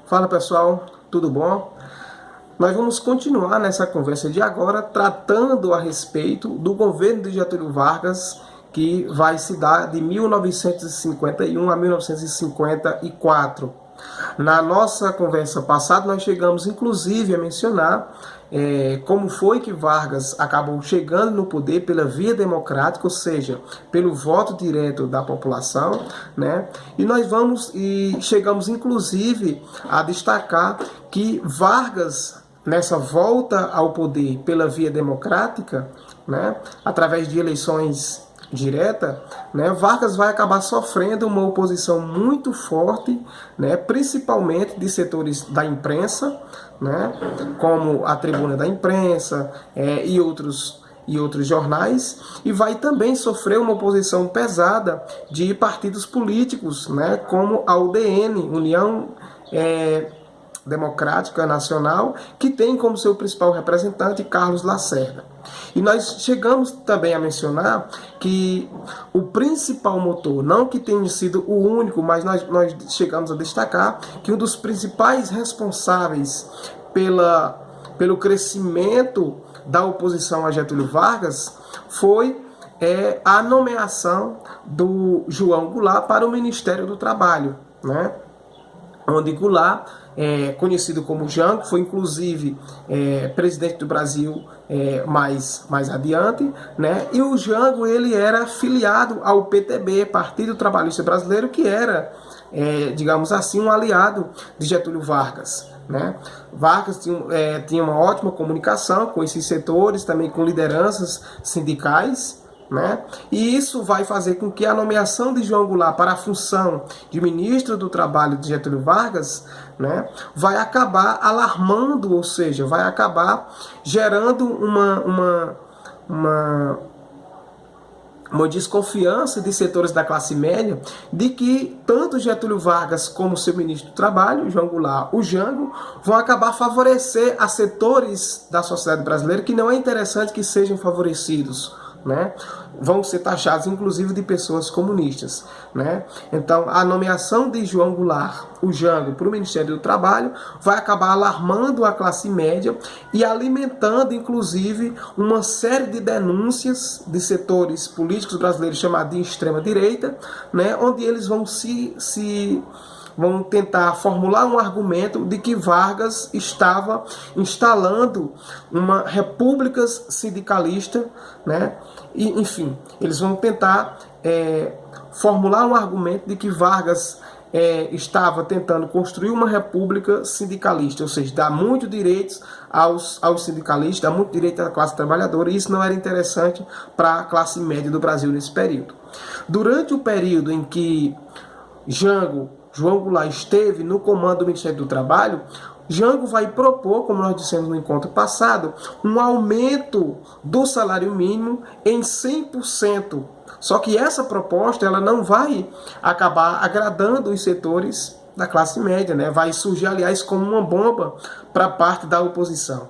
Fala pessoal, tudo bom? Nós vamos continuar nessa conversa de agora tratando a respeito do governo de Getúlio Vargas, que vai se dar de 1951 a 1954. Na nossa conversa passada, nós chegamos inclusive a mencionar como foi que Vargas acabou chegando no poder pela via democrática, ou seja, pelo voto direto da população, né? E chegamos inclusive a destacar que Vargas, nessa volta ao poder pela via democrática, né, através de eleições direta, né, Vargas vai acabar sofrendo uma oposição muito forte, né, principalmente de setores da imprensa, né, como a Tribuna da Imprensa e outros jornais, e vai também sofrer uma oposição pesada de partidos políticos, né, como a UDN, União Democrática Nacional, que tem como seu principal representante Carlos Lacerda. E nós chegamos também a mencionar que o principal motor, não que tenha sido o único, mas nós chegamos a destacar que um dos principais responsáveis pelo crescimento da oposição a Getúlio Vargas foi a nomeação do João Goulart para o Ministério do Trabalho, né? Onde Goulart, conhecido como Jango, foi inclusive presidente do Brasil mais adiante, né? E o Jango, ele era filiado ao PTB, Partido Trabalhista Brasileiro, que era, digamos assim, um aliado de Getúlio Vargas, né? Vargas tinha uma ótima comunicação com esses setores, também com lideranças sindicais, né? E isso vai fazer com que a nomeação de João Goulart para a função de ministro do Trabalho de Getúlio Vargas, né, vai acabar alarmando, ou seja, vai acabar gerando uma desconfiança de setores da classe média de que tanto Getúlio Vargas como seu ministro do Trabalho, João Goulart, o Jango, vão acabar favorecer a setores da sociedade brasileira que não é interessante que sejam favorecidos, né? Vão ser taxados inclusive de pessoas comunistas, né? Então a nomeação de João Goulart, o Jango, para o Ministério do Trabalho vai acabar alarmando a classe média e alimentando inclusive uma série de denúncias de setores políticos brasileiros chamados de extrema-direita, né? Onde eles vão vão tentar formular um argumento de que Vargas estava instalando uma república sindicalista, né? E, enfim, eles vão tentar formular um argumento de que Vargas estava tentando construir uma república sindicalista, ou seja, dar muitos direitos aos sindicalistas, dar muito direito à classe trabalhadora, e isso não era interessante para a classe média do Brasil nesse período. Durante o período em que João Goulart esteve no comando do Ministério do Trabalho, Jango vai propor, como nós dissemos no encontro passado, um aumento do salário mínimo em 100%. Só que essa proposta ela não vai acabar agradando os setores da classe média, né? Vai surgir, aliás, como uma bomba para parte da oposição.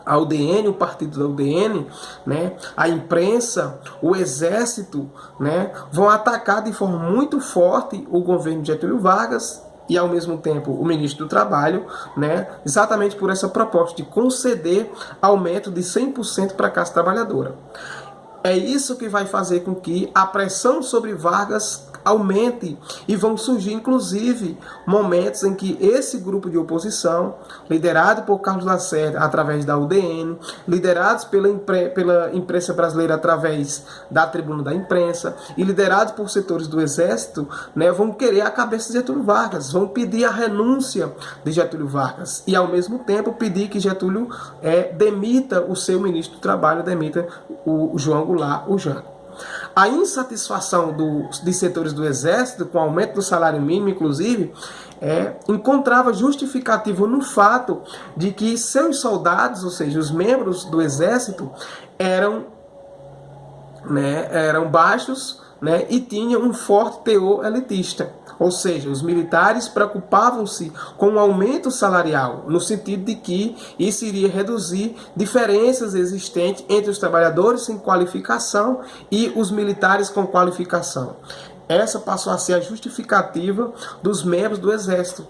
A UDN, o partido da UDN, né, a imprensa, o exército, né, vão atacar de forma muito forte o governo de Getúlio Vargas e, ao mesmo tempo, o ministro do Trabalho, né, exatamente por essa proposta de conceder aumento de 100% para a classe trabalhadora. É isso que vai fazer com que a pressão sobre Vargas aumente e vão surgir, inclusive, momentos em que esse grupo de oposição, liderado por Carlos Lacerda através da UDN, liderados pela imprensa brasileira através da Tribuna da Imprensa e liderados por setores do Exército, né, vão querer a cabeça de Getúlio Vargas, vão pedir a renúncia de Getúlio Vargas e, ao mesmo tempo, pedir que Getúlio demita o seu ministro do Trabalho, demita o João Goulart, o Jango. A insatisfação de setores do Exército com o aumento do salário mínimo, inclusive, encontrava justificativo no fato de que seus soldados, ou seja, os membros do Exército, eram baixos, né, e tinham um forte teor elitista. Ou seja, os militares preocupavam-se com o aumento salarial, no sentido de que isso iria reduzir diferenças existentes entre os trabalhadores sem qualificação e os militares com qualificação. Essa passou a ser a justificativa dos membros do Exército.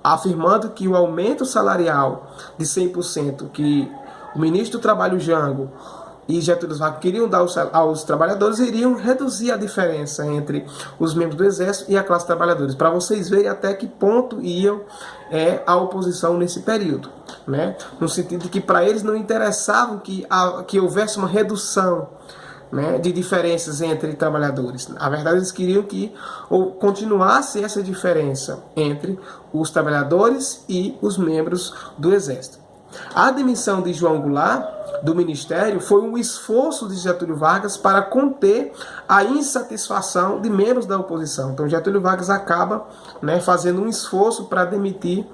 afirmando que o aumento salarial de 100% que o ministro do Trabalho Jango e Getúlio Vargas queriam dar aos trabalhadores iriam reduzir a diferença entre os membros do Exército e a classe trabalhadora, para vocês verem até que ponto iam a oposição nesse período, né? No sentido de que para eles não interessava que houvesse uma redução, né, de diferenças entre trabalhadores. Na verdade, eles queriam que continuasse essa diferença entre os trabalhadores e os membros do Exército. A admissão de João Goulart do Ministério foi um esforço de Getúlio Vargas para conter a insatisfação de membros da oposição. Então, Getúlio Vargas acaba, né, fazendo um esforço para demitir,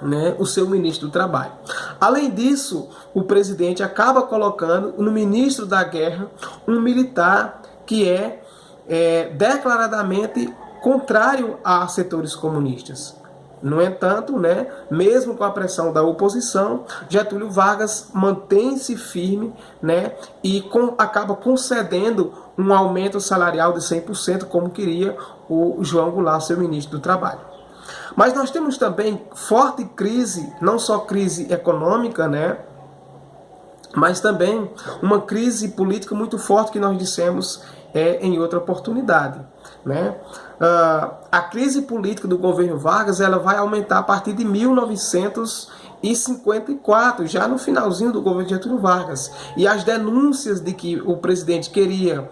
né, o seu ministro do Trabalho. Além disso, o presidente acaba colocando no ministro da Guerra um militar que é declaradamente contrário a setores comunistas. No entanto, né, mesmo com a pressão da oposição, Getúlio Vargas mantém-se firme, né, e acaba concedendo um aumento salarial de 100%, como queria o João Goulart, seu ministro do Trabalho. Mas nós temos também forte crise, não só crise econômica, né, mas também uma crise política muito forte que nós dissemos em outra oportunidade, né? A crise política do governo Vargas ela vai aumentar a partir de 1954, já no finalzinho do governo Getúlio Vargas. E as denúncias de que o presidente queria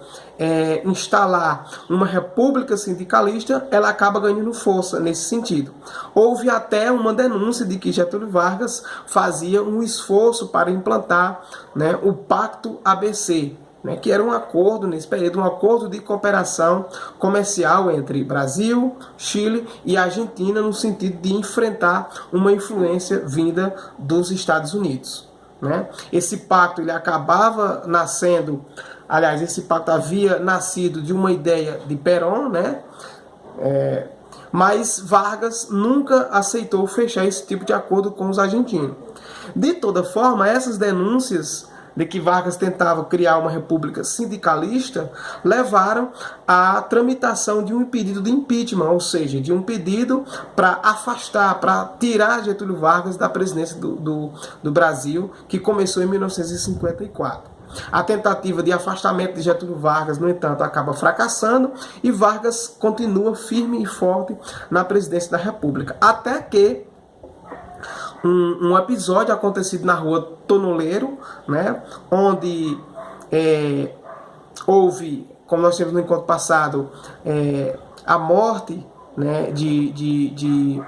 instalar uma república sindicalista, ela acaba ganhando força nesse sentido. Houve até uma denúncia de que Getúlio Vargas fazia um esforço para implantar, né, o Pacto ABC, né, que era um acordo nesse período, um acordo de cooperação comercial entre Brasil, Chile e Argentina, no sentido de enfrentar uma influência vinda dos Estados Unidos, né? Esse pacto ele acabava nascendo, aliás, esse pacto havia nascido de uma ideia de Perón, né? Mas Vargas nunca aceitou fechar esse tipo de acordo com os argentinos. De toda forma, essas denúncias de que Vargas tentava criar uma república sindicalista, levaram à tramitação de um pedido de impeachment, ou seja, de um pedido para afastar, para tirar Getúlio Vargas da presidência do Brasil, que começou em 1954. A tentativa de afastamento de Getúlio Vargas, no entanto, acaba fracassando e Vargas continua firme e forte na presidência da República, até que um episódio acontecido na rua Tonoleiro, né, onde houve, como nós tivemos no encontro passado, a morte, né, de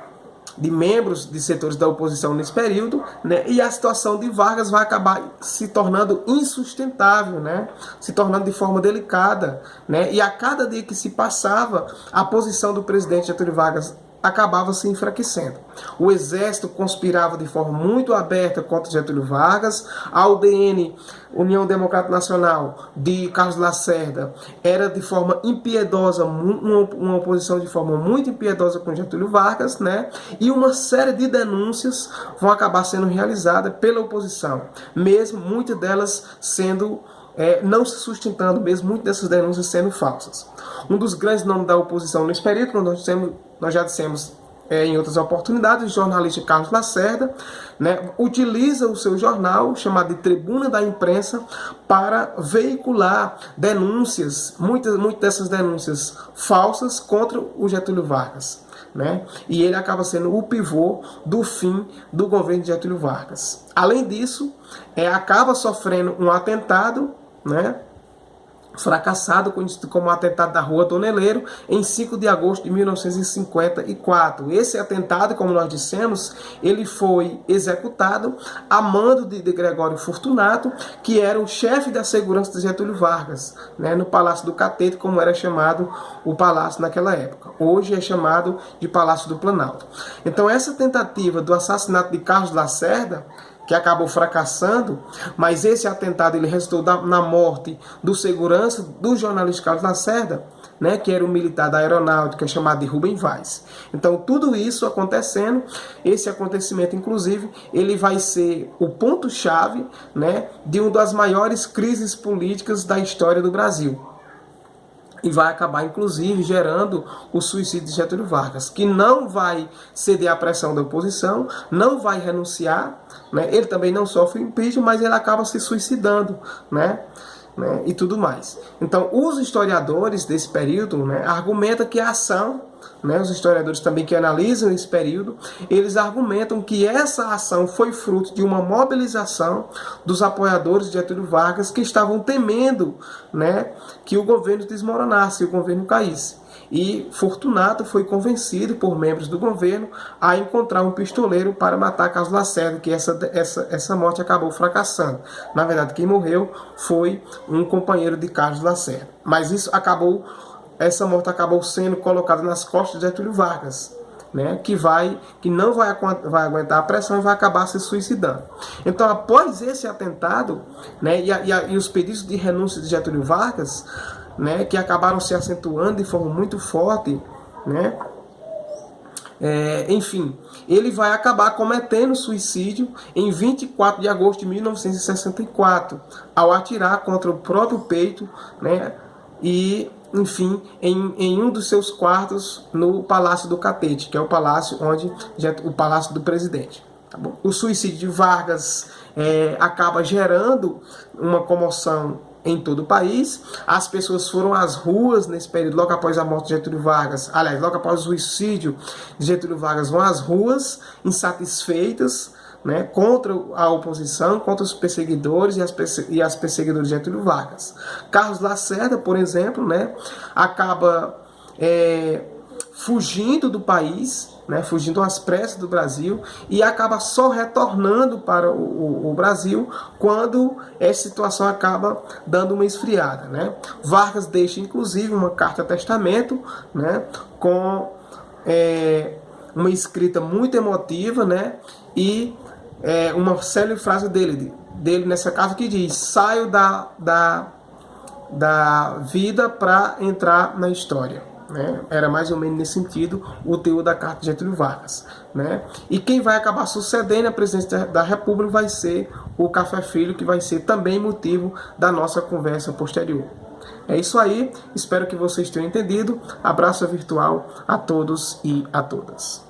membros de setores da oposição nesse período, né, e a situação de Vargas vai acabar se tornando insustentável, né, se tornando de forma delicada, né, e a cada dia que se passava, a posição do presidente Getúlio Vargas acabava se enfraquecendo. O Exército conspirava de forma muito aberta contra Getúlio Vargas, a UDN, União Democrática Nacional, de Carlos Lacerda, era de forma impiedosa, uma oposição de forma muito impiedosa com Getúlio Vargas, né? E uma série de denúncias vão acabar sendo realizadas pela oposição, mesmo muitas delas sendo não se sustentando, mesmo muitas dessas denúncias sendo falsas. Um dos grandes nomes da oposição nesse período, como nós já dissemos em outras oportunidades, o jornalista Carlos Lacerda, né, utiliza o seu jornal, chamado de Tribuna da Imprensa, para veicular denúncias, muitas dessas denúncias falsas contra o Getúlio Vargas, né? E ele acaba sendo o pivô do fim do governo de Getúlio Vargas. Além disso, acaba sofrendo um atentado, né, fracassado, conhecido como o atentado da Rua Toneleiro, em 5 de agosto de 1954. Esse atentado, como nós dissemos, ele foi executado a mando de Gregório Fortunato, que era o chefe da segurança de Getúlio Vargas, né, no Palácio do Catete, como era chamado o palácio naquela época. Hoje é chamado de Palácio do Planalto. Então, essa tentativa do assassinato de Carlos Lacerda, que acabou fracassando, mas esse atentado ele resultou na morte do segurança do jornalista Carlos Lacerda, né, que era um militar da aeronáutica chamado de Rubem Vaz. Então, tudo isso acontecendo, esse acontecimento, inclusive, ele vai ser o ponto-chave, né, de uma das maiores crises políticas da história do Brasil. e vai acabar, inclusive, gerando o suicídio de Getúlio Vargas, que não vai ceder à pressão da oposição, não vai renunciar, né? Ele também não sofre impeachment, mas ele acaba se suicidando, né? E tudo mais. Então, os historiadores desse período, né, argumentam que a ação, né, os historiadores também que analisam esse período, eles argumentam que essa ação foi fruto de uma mobilização dos apoiadores de Getúlio Vargas que estavam temendo, né, que o governo desmoronasse, o governo caísse. E Fortunato foi convencido por membros do governo a encontrar um pistoleiro para matar Carlos Lacerda, que essa morte acabou fracassando. Na verdade, quem morreu foi um companheiro de Carlos Lacerda. Mas essa morte acabou sendo colocada nas costas de Getúlio Vargas, né, que não vai aguentar a pressão e vai acabar se suicidando. Então, após esse atentado, né, e os pedidos de renúncia de Getúlio Vargas, né, que acabaram se acentuando de forma muito forte, né, enfim, ele vai acabar cometendo suicídio em 24 de agosto de 1964, ao atirar contra o próprio peito, né, e, enfim, em um dos seus quartos no Palácio do Catete, que é o palácio o palácio do presidente. Tá bom? O suicídio de Vargas acaba gerando uma comoção em todo o país. As pessoas foram às ruas nesse período, logo após a morte de Getúlio Vargas, aliás, logo após o suicídio de Getúlio Vargas, vão às ruas insatisfeitas, né, contra a oposição, contra os perseguidores e as perseguidoras de Getúlio Vargas. Carlos Lacerda, por exemplo, né, acaba fugindo do país, né, fugindo às pressas do Brasil, e acaba só retornando para o Brasil quando essa situação acaba dando uma esfriada, né? Vargas deixa inclusive uma carta-testamento, né, com uma escrita muito emotiva, né, e uma célebre frase dele nessa carta que diz: saio da vida para entrar na história. Né? Era mais ou menos nesse sentido o teor da carta de Getúlio Vargas, né? E quem vai acabar sucedendo a presidência da República vai ser o Café Filho, que vai ser também motivo da nossa conversa posterior. É isso aí, espero que vocês tenham entendido. Abraço virtual a todos e a todas.